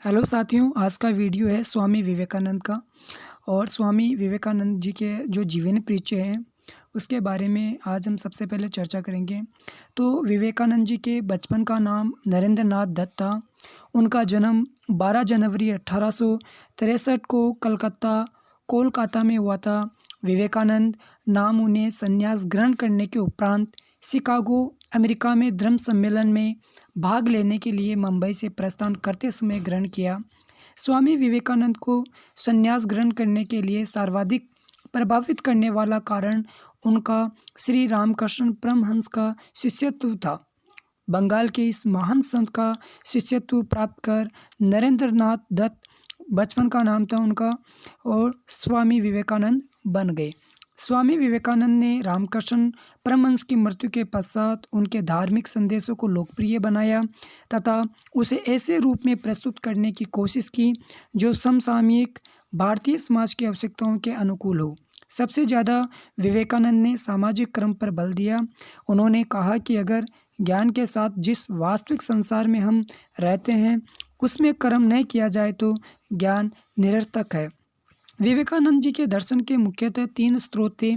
Hello साथियों, आज का वीडियो है स्वामी विवेकानंद का। और स्वामी विवेकानंद जी के जो जीवन परिचय हैं उसके बारे में आज हम सबसे पहले चर्चा करेंगे। तो विवेकानंद जी के बचपन का नाम नरेंद्र नाथ दत्त था। उनका जन्म 12 जनवरी 1863 को कोलकाता में हुआ था। विवेकानंद नाम उन्हें संन्यास ग्रहण करने के उपरांत शिकागो अमेरिका में धर्म सम्मेलन में भाग लेने के लिए मुंबई से प्रस्थान करते समय ग्रहण किया। स्वामी विवेकानंद को संन्यास ग्रहण करने के लिए सर्वाधिक प्रभावित करने वाला कारण उनका श्री रामकृष्ण परमहंस का शिष्यत्व था। बंगाल के इस महान संत का शिष्यत्व प्राप्त कर नरेंद्र नाथ दत्त बचपन का नाम था उनका और स्वामी विवेकानंद बन गए। स्वामी विवेकानंद ने रामकृष्ण परमहंस की मृत्यु के पश्चात उनके धार्मिक संदेशों को लोकप्रिय बनाया तथा उसे ऐसे रूप में प्रस्तुत करने की कोशिश की जो समसामयिक भारतीय समाज की आवश्यकताओं के अनुकूल हो। सबसे ज़्यादा विवेकानंद ने सामाजिक क्रम पर बल दिया। उन्होंने कहा कि अगर ज्ञान के साथ जिस वास्तविक संसार में हम रहते हैं उसमें कर्म नहीं किया जाए तो ज्ञान निरर्थक है। विवेकानंद जी के दर्शन के मुख्यतः 3 स्रोत थे।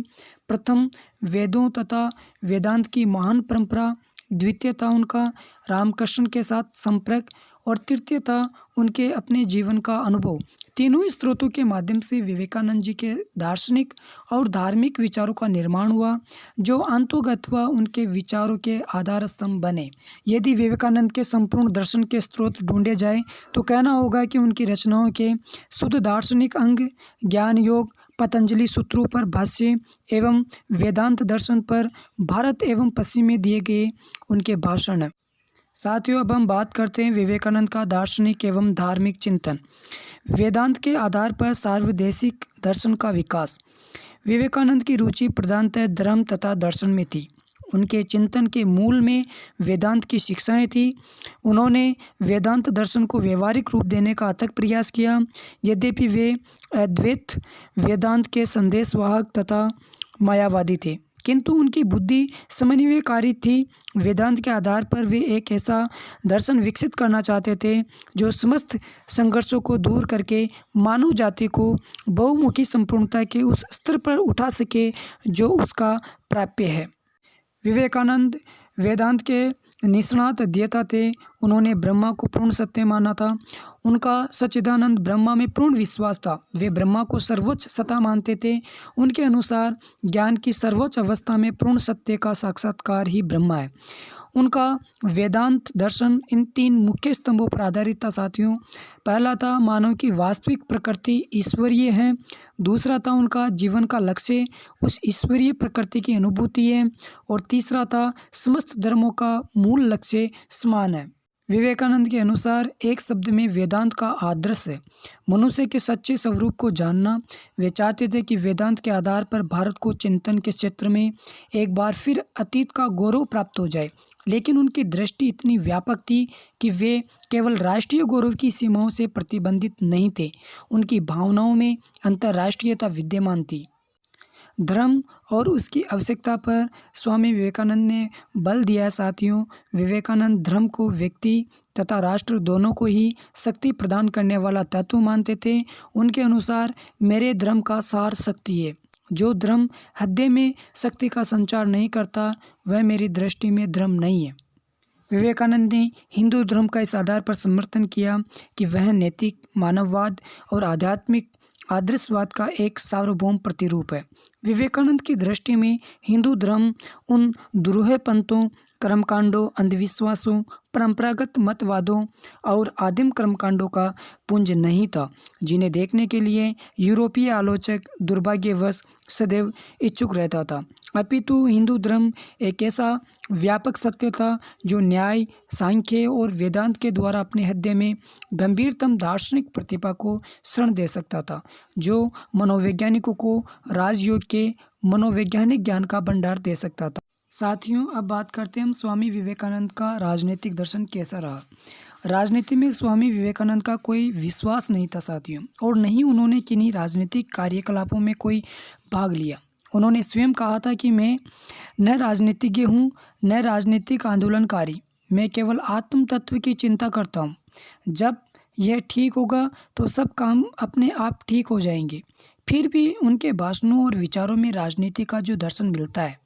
प्रथम वेदों तथा वेदांत की महान परंपरा, द्वितीय था उनका रामकृष्ण के साथ संपर्क और तृतीय था उनके अपने जीवन का अनुभव। तीनों ही स्रोतों के माध्यम से विवेकानंद जी के दार्शनिक और धार्मिक विचारों का निर्माण हुआ जो अंतोगत्वा उनके विचारों के आधार स्तंभ बने। यदि विवेकानंद के संपूर्ण दर्शन के स्रोत ढूंढे जाए तो कहना होगा कि उनकी रचनाओं के शुद्ध दार्शनिक अंग ज्ञान योग, पतंजलि सूत्रों पर भाष्य एवं वेदांत दर्शन पर भारत एवं पश्चिम में दिए गए उनके भाषण। साथियों, अब हम बात करते हैं विवेकानंद का दार्शनिक एवं धार्मिक चिंतन। वेदांत के आधार पर सार्वदेशिक दर्शन का विकास। विवेकानंद की रुचि प्रधानतः धर्म तथा दर्शन में थी। उनके चिंतन के मूल में वेदांत की शिक्षाएं थी। उन्होंने वेदांत दर्शन को व्यवहारिक रूप देने का अथक प्रयास किया। यद्यपि वे अद्वैत वेदांत के संदेशवाहक तथा मायावादी थे, किंतु उनकी बुद्धि समन्वयकारी थी। वेदांत के आधार पर वे एक ऐसा दर्शन विकसित करना चाहते थे जो समस्त संघर्षों को दूर करके मानव जाति को बहुमुखी संपूर्णता के उस स्तर पर उठा सके जो उसका प्राप्य है। विवेकानंद वेदांत के निष्णात अध्येता थे। उन्होंने ब्रह्मा को पूर्ण सत्य माना था। उनका सच्चिदानंद ब्रह्मा में पूर्ण विश्वास था। वे ब्रह्मा को सर्वोच्च सत्ता मानते थे। उनके अनुसार ज्ञान की सर्वोच्च अवस्था में पूर्ण सत्य का साक्षात्कार ही ब्रह्मा है। उनका वेदांत दर्शन इन 3 मुख्य स्तंभों पर आधारित था। साथियों, पहला था मानव की वास्तविक प्रकृति ईश्वरीय है। दूसरा था उनका जीवन का लक्ष्य उस ईश्वरीय प्रकृति की अनुभूति है। और तीसरा था समस्त धर्मों का मूल लक्ष्य समान है। विवेकानंद के अनुसार एक शब्द में वेदांत का आदर्श है मनुष्य के सच्चे स्वरूप को जानना। वे चाहते थे कि वेदांत के आधार पर भारत को चिंतन के क्षेत्र में एक बार फिर अतीत का गौरव प्राप्त हो जाए। लेकिन उनकी दृष्टि इतनी व्यापक थी कि वे केवल राष्ट्रीय गौरव की सीमाओं से प्रतिबंधित नहीं थे। उनकी भावनाओं में अंतर्राष्ट्रीयता विद्यमान थी। धर्म और उसकी आवश्यकता पर स्वामी विवेकानंद ने बल दिया। साथियों, विवेकानंद धर्म को व्यक्ति तथा राष्ट्र दोनों को ही शक्ति प्रदान करने वाला तत्व मानते थे। उनके अनुसार मेरे धर्म का सार शक्ति है। जो धर्म हृदय में शक्ति का संचार नहीं करता वह मेरी दृष्टि में धर्म नहीं है। विवेकानंद ने हिंदू धर्म का इस आधार पर समर्थन किया कि वह नैतिक मानववाद और आध्यात्मिक आदर्शवाद का एक सार्वभौम प्रतिरूप है। विवेकानंद की दृष्टि में हिंदू धर्म उन दुरूह पंथों, कर्मकांडों, अंधविश्वासों, परंपरागत मतवादों और आदिम कर्मकांडों का पुंज नहीं था जिन्हें देखने के लिए यूरोपीय आलोचक दुर्भाग्यवश सदैव इच्छुक रहता था। अपितु हिंदू धर्म एक ऐसा व्यापक सत्य था जो न्याय, सांख्य और वेदांत के द्वारा अपने हृदय में गंभीरतम दार्शनिक प्रतिभा को शरण दे सकता था, जो मनोवैज्ञानिकों को राजयोग के मनोवैज्ञानिक ज्ञान का भंडार दे सकता था। साथियों, अब बात करते हैं हम स्वामी विवेकानंद का राजनीतिक दर्शन कैसा रहा। राजनीति में स्वामी विवेकानंद का कोई विश्वास नहीं था साथियों, और न ही उन्होंने किन्हीं राजनीतिक कार्यकलापों में कोई भाग लिया। उन्होंने स्वयं कहा था कि मैं न राजनीतिज्ञ हूँ न राजनीतिक आंदोलनकारी, मैं केवल आत्म तत्व की चिंता करता हूँ। जब यह ठीक होगा तो सब काम अपने आप ठीक हो जाएंगे। फिर भी उनके भाषणों और विचारों में राजनीति का जो दर्शन मिलता है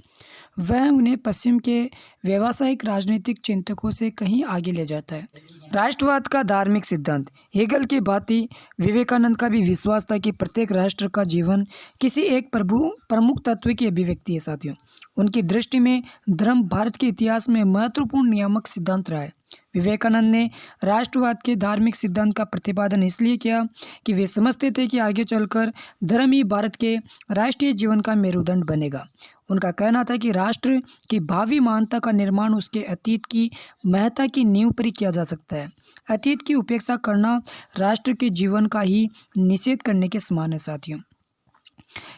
वह उन्हें पश्चिम के व्यावसायिक राजनीतिक चिंतकों से कहीं आगे ले जाता है। राष्ट्रवाद का धार्मिक सिद्धांत। हेगल की भांति विवेकानंद का भी विश्वास था कि प्रत्येक राष्ट्र का जीवन किसी एक प्रमुख तत्व की अभिव्यक्ति है। साथियों, उनकी दृष्टि में धर्म भारत के इतिहास में महत्वपूर्ण नियामक सिद्धांत रहा है। विवेकानंद ने राष्ट्रवाद के धार्मिक सिद्धांत का प्रतिपादन इसलिए किया कि वे समझते थे कि आगे चलकर धर्म ही भारत के राष्ट्रीय जीवन का मेरुदंड बनेगा। उनका कहना था कि राष्ट्र की भावी महानता का निर्माण उसके अतीत की महत्ता की नींव पर ही किया जा सकता है। अतीत की उपेक्षा करना राष्ट्र के जीवन का ही निषेध करने के समान है। साथियों,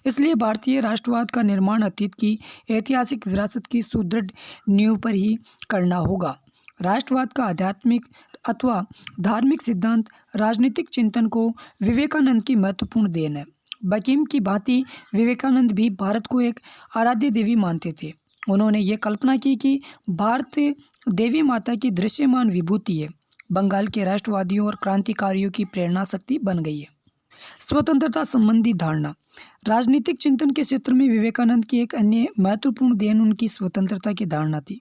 इसलिए भारतीय राष्ट्रवाद का निर्माण अतीत की ऐतिहासिक विरासत की सुदृढ़ नींव पर ही करना होगा। राष्ट्रवाद का आध्यात्मिक अथवा धार्मिक सिद्धांत राजनीतिक चिंतन को विवेकानंद की महत्वपूर्ण देन है। बकीम की भांति विवेकानंद भी भारत को एक आराध्य देवी मानते थे। उन्होंने ये कल्पना की कि भारत देवी माता की दृश्यमान विभूति है, बंगाल के राष्ट्रवादियों और क्रांतिकारियों की प्रेरणा शक्ति बन गई है। स्वतंत्रता संबंधी धारणा। राजनीतिक चिंतन के क्षेत्र में विवेकानंद की एक अन्य महत्वपूर्ण देन उनकी स्वतंत्रता की धारणा थी।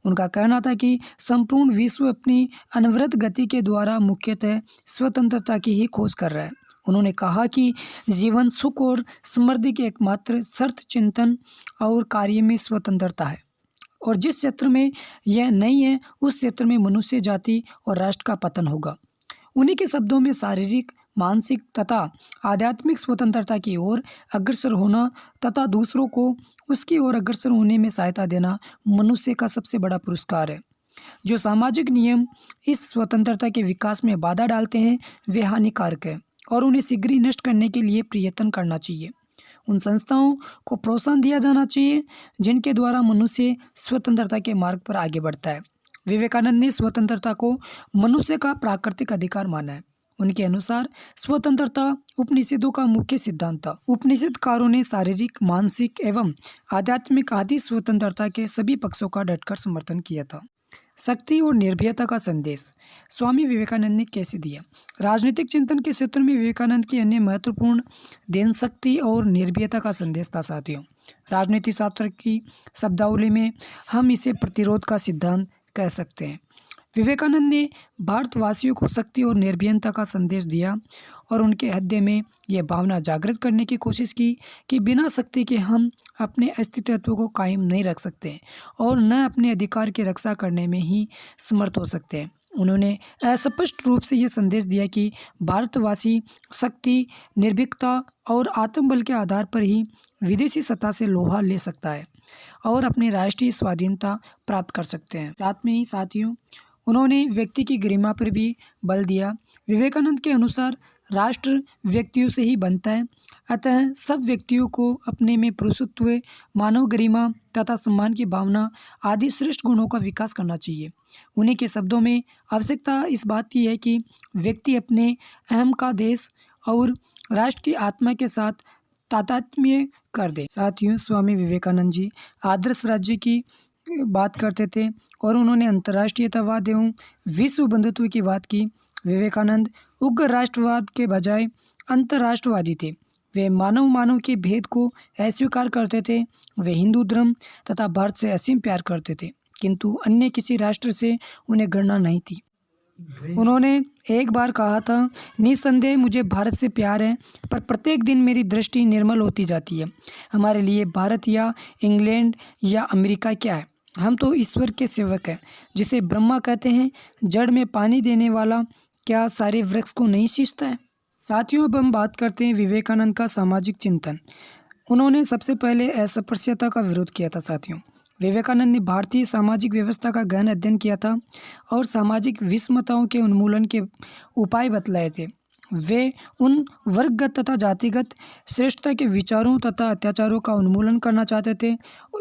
उनका कहना था कि संपूर्ण विश्व अपनी अनवरत गति के द्वारा मुख्यतः स्वतंत्रता की ही खोज कर रहा है। उन्होंने कहा कि जीवन सुख और समृद्धि की एकमात्र शर्त चिंतन और कार्य में स्वतंत्रता है, और जिस क्षेत्र में यह नहीं है उस क्षेत्र में मनुष्य जाति और राष्ट्र का पतन होगा। उन्हीं के शब्दों में शारीरिक, मानसिक तथा आध्यात्मिक स्वतंत्रता की ओर अग्रसर होना तथा दूसरों को उसकी ओर अग्रसर होने में सहायता देना मनुष्य का सबसे बड़ा पुरस्कार है। जो सामाजिक नियम इस स्वतंत्रता के विकास में बाधा डालते हैं वे हानिकारक है और उन्हें शीघ्र ही नष्ट करने के लिए प्रयत्न करना चाहिए। उन संस्थाओं को प्रोत्साहन दिया जाना चाहिए जिनके द्वारा मनुष्य स्वतंत्रता के मार्ग पर आगे बढ़ता है। विवेकानंद ने स्वतंत्रता को मनुष्य का प्राकृतिक अधिकार माना है। उनके अनुसार स्वतंत्रता उपनिषदों का मुख्य सिद्धांत था। उपनिषदकारों ने शारीरिक, मानसिक एवं आध्यात्मिक आदि स्वतंत्रता के सभी पक्षों का डटकर समर्थन किया था। शक्ति और निर्भयता का संदेश स्वामी विवेकानंद ने कैसे दिया? राजनीतिक चिंतन के क्षेत्र में विवेकानंद की अन्य महत्वपूर्ण देन शक्ति और निर्भयता का संदेश था। साथियों, राजनीति शास्त्र की शब्दावली में हम इसे प्रतिरोध का सिद्धांत कह सकते हैं। विवेकानंद ने भारतवासियों को शक्ति और निर्भयता का संदेश दिया और उनके हृदय में यह भावना जागृत करने की कोशिश की कि बिना शक्ति के हम अपने अस्तित्व को कायम नहीं रख सकते और न अपने अधिकार की रक्षा करने में ही समर्थ हो सकते हैं। उन्होंने अस्पष्ट रूप से यह संदेश दिया कि भारतवासी शक्ति, निर्भीकता और आत्मबल के आधार पर ही विदेशी सत्ता से लोहा ले सकता है और अपनी राष्ट्रीय स्वाधीनता प्राप्त कर सकते हैं। साथ में ही साथियों, उन्होंने व्यक्ति की गरिमा पर भी बल दिया। विवेकानंद के अनुसार राष्ट्र व्यक्तियों से ही बनता है, अतः सब व्यक्तियों को अपने में पुरुषत्व, मानव गरिमा तथा सम्मान की भावना आदि श्रेष्ठ गुणों का विकास करना चाहिए। उन्हीं के शब्दों में आवश्यकता इस बात की है कि व्यक्ति अपने अहम का देश और राष्ट्र की आत्मा के साथ तादात्म्य कर दे। साथियों, स्वामी विवेकानंद जी आदर्श राज्य की बात करते थे और उन्होंने अंतर्राष्ट्रीयतावाद एवं विश्व बंधुत्व की बात की। विवेकानंद उग्र राष्ट्रवाद के बजाय अंतर्राष्ट्रवादी थे। वे मानव के भेद को अस्वीकार करते थे। वे हिंदू धर्म तथा भारत से असीम प्यार करते थे, किंतु अन्य किसी राष्ट्र से उन्हें घृणा नहीं थी। उन्होंने एक बार कहा था, निस्संदेह मुझे भारत से प्यार है, पर प्रत्येक दिन मेरी दृष्टि निर्मल होती जाती है। हमारे लिए भारत या इंग्लैंड या अमेरिका क्या है? हम तो ईश्वर के सेवक हैं, जिसे ब्रह्मा कहते हैं। जड़ में पानी देने वाला क्या सारे वृक्ष को नहीं सींचता है? साथियों, अब हम बात करते हैं विवेकानंद का सामाजिक चिंतन। उन्होंने सबसे पहले अस्पृश्यता का विरोध किया था। साथियों, विवेकानंद ने भारतीय सामाजिक व्यवस्था का गहन अध्ययन किया था और सामाजिक विषमताओं के उन्मूलन के उपाय बतलाए थे। वे उन वर्गगत तथा जातिगत श्रेष्ठता के विचारों तथा अत्याचारों का उन्मूलन करना चाहते थे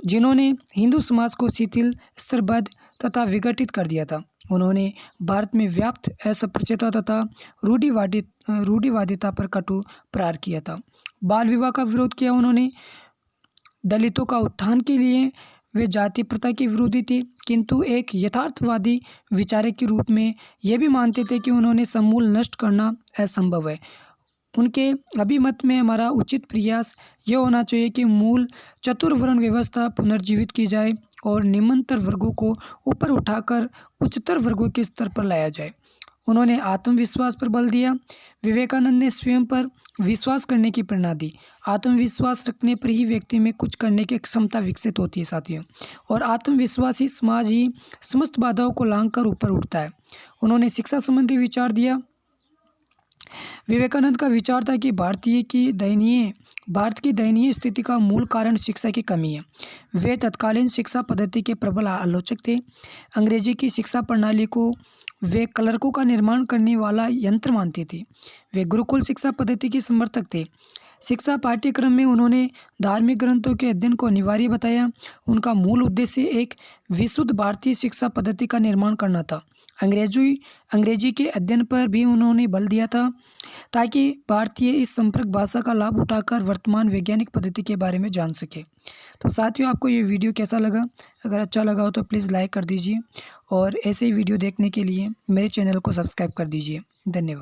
जिन्होंने हिंदू समाज को शिथिल, स्तरबद्ध तथा विघटित कर दिया था। उन्होंने भारत में व्याप्त अस्पृश्यता तथा रूढ़िवादिता पर कटु प्रहार किया था। बाल विवाह का विरोध किया। उन्होंने दलितों का उत्थान के लिए वे जाति प्रथा के विरोधी थे, किंतु एक यथार्थवादी विचारक के रूप में यह भी मानते थे कि उन्होंने समूल नष्ट करना असंभव है। उनके अभिमत में हमारा उचित प्रयास यह होना चाहिए कि मूल चतुर्वर्ण व्यवस्था पुनर्जीवित की जाए और निम्नतर वर्गों को ऊपर उठाकर उच्चतर वर्गों के स्तर पर लाया जाए। उन्होंने आत्मविश्वास पर बल दिया। विवेकानंद ने स्वयं पर विश्वास करने की प्रेरणा दी। आत्मविश्वास रखने पर ही व्यक्ति में कुछ करने की क्षमता विकसित होती है साथियों, और आत्मविश्वासी समाज ही समस्त बाधाओं को लांघकर ऊपर उठता है। उन्होंने शिक्षा संबंधी विचार दिया। विवेकानंद का विचार था कि भारत की दयनीय स्थिति का मूल कारण शिक्षा की कमी है। वे तत्कालीन शिक्षा पद्धति के प्रबल आलोचक थे। अंग्रेजी की शिक्षा प्रणाली को वे क्लर्कों का निर्माण करने वाला यंत्र मानते थे। वे गुरुकुल शिक्षा पद्धति के समर्थक थे। शिक्षा पाठ्यक्रम में उन्होंने धार्मिक ग्रंथों के अध्ययन को अनिवार्य बताया। उनका मूल उद्देश्य एक विशुद्ध भारतीय शिक्षा पद्धति का निर्माण करना था। अंग्रेजी के अध्ययन पर भी उन्होंने बल दिया था, ताकि भारतीय इस संपर्क भाषा का लाभ उठाकर वर्तमान वैज्ञानिक पद्धति के बारे में जान सके। तो साथियों, आपको ये वीडियो कैसा लगा? अगर अच्छा लगा हो तो प्लीज़ लाइक कर दीजिए, और ऐसे ही वीडियो देखने के लिए मेरे चैनल को सब्सक्राइब कर दीजिए। धन्यवाद।